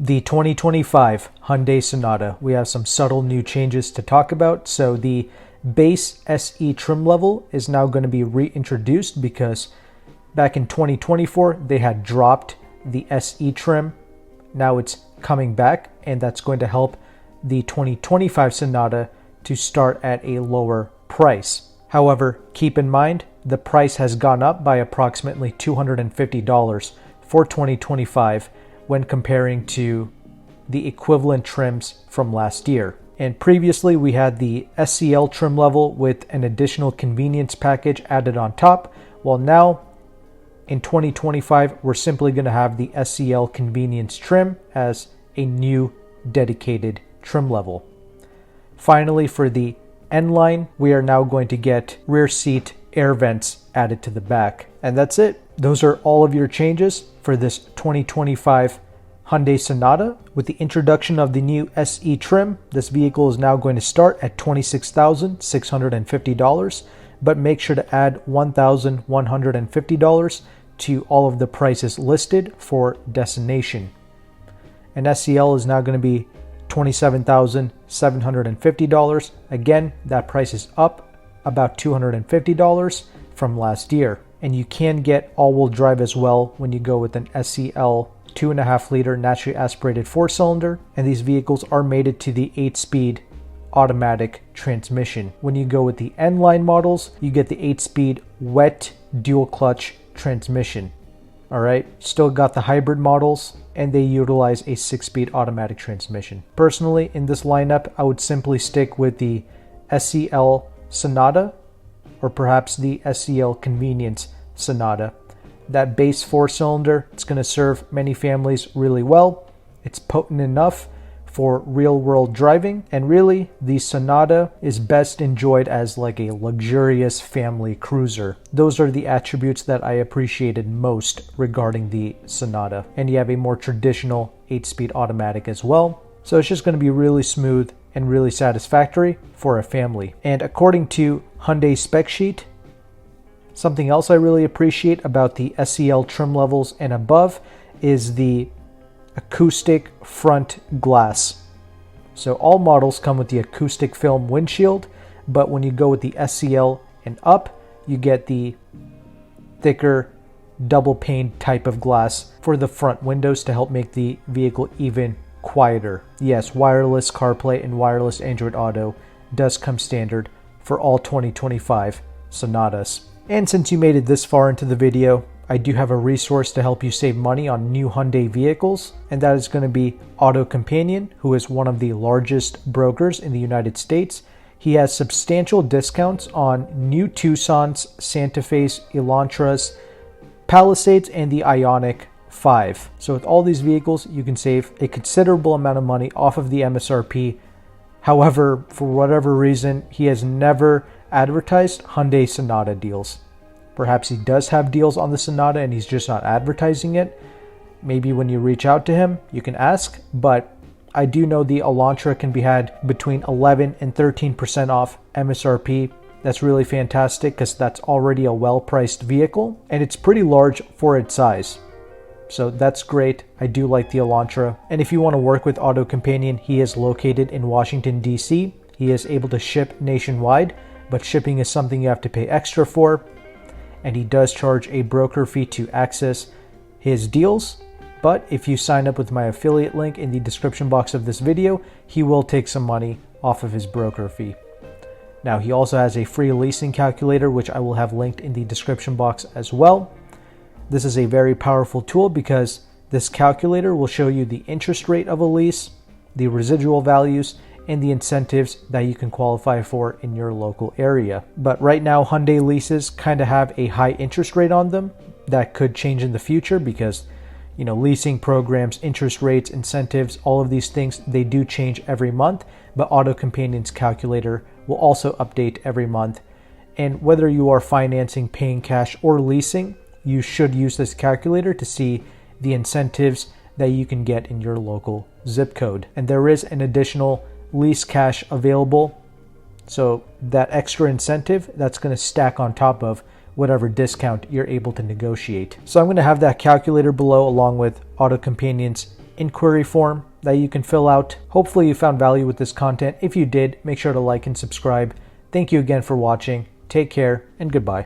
The 2025 Hyundai Sonata. We have some subtle new changes to talk about. So the base SE trim level is now going to be reintroduced because back in 2024 they had dropped the SE trim. Now it's coming back, and that's going to help the 2025 Sonata to start at a lower price. However, keep in mind the price has gone up by approximately $250 for 2025 when comparing to the equivalent trims from last year. And previously we had the SCL trim level with an additional convenience package added on top. Well, now in 2025 we're simply going to have the SCL convenience trim as a new dedicated trim level. Finally, for the N line, we are now going to get rear seat air vents added to the back. And that's it. Those are all of your changes for this 2025 Hyundai Sonata. With the introduction of the new SE trim, this vehicle is now going to start at $26,650, but make sure to add $1,150 to all of the prices listed for destination. An SCL is now going to be $27,750. Again, that price is up about $250 from last year. And you can get all-wheel drive as well when you go with an SCL 2.5-liter naturally aspirated 4-cylinder, and these vehicles are mated to the 8-speed automatic transmission. When you go with the N-line models, you get the 8-speed wet dual-clutch transmission. Alright, still got the hybrid models, and they utilize a 6-speed automatic transmission. Personally, in this lineup, I would simply stick with the SCL Sonata, or perhaps the SCL Convenience Sonata. That base 4-cylinder, it's going to serve many families really well. It's potent enough for real-world driving, and really, the Sonata is best enjoyed as like a luxurious family cruiser. Those are the attributes that I appreciated most regarding the Sonata. And you have a more traditional 8-speed automatic as well. So it's just going to be really smooth and really satisfactory for a family. And according to Hyundai spec sheet, something else I really appreciate about the SCL trim levels and above is the acoustic front glass. So all models come with the acoustic film windshield, but when you go with the SCL and up, you get the thicker double pane type of glass for the front windows to help make the vehicle even quieter. Yes, wireless CarPlay and wireless Android Auto does come standard for all 2025 Sonatas. And since you made it this far into the video, I do have a resource to help you save money on new Hyundai vehicles, and that is going to be AutoCompanion, who is one of the largest brokers in the United States. He has substantial discounts on new Tucsons, Santa Fe's, Elantras, Palisades, and the Ioniq 5. So with all these vehicles, you can save a considerable amount of money off of the MSRP. However, for whatever reason, he has never advertised Hyundai Sonata deals. Perhaps he does have deals on the Sonata and he's just not advertising it. Maybe when you reach out to him, you can ask, but I do know the Elantra can be had between 11 and 13% off MSRP. That's really fantastic because that's already a well-priced vehicle and it's pretty large for its size. So that's great. I do like the Elantra. And if you want to work with AutoCompanion, he is located in Washington, D.C. He is able to ship nationwide, but shipping is something you have to pay extra for. And he does charge a broker fee to access his deals. But if you sign up with my affiliate link in the description box of this video, he will take some money off of his broker fee. Now, he also has a free leasing calculator, which I will have linked in the description box as well. This is a very powerful tool because this calculator will show you the interest rate of a lease, the residual values, and the incentives that you can qualify for in your local area. But right now, Hyundai leases kind of have a high interest rate on them. That could change in the future because, you know, leasing programs, interest rates, incentives, all of these things, they do change every month. But AutoCompanion's calculator will also update every month. And whether you are financing, paying cash, or leasing, you should use this calculator to see the incentives that you can get in your local zip code. And there is an additional lease cash available. So that extra incentive, that's going to stack on top of whatever discount you're able to negotiate. So I'm going to have that calculator below along with AutoCompanion's inquiry form that you can fill out. Hopefully you found value with this content. If you did, make sure to like and subscribe. Thank you again for watching. Take care and goodbye.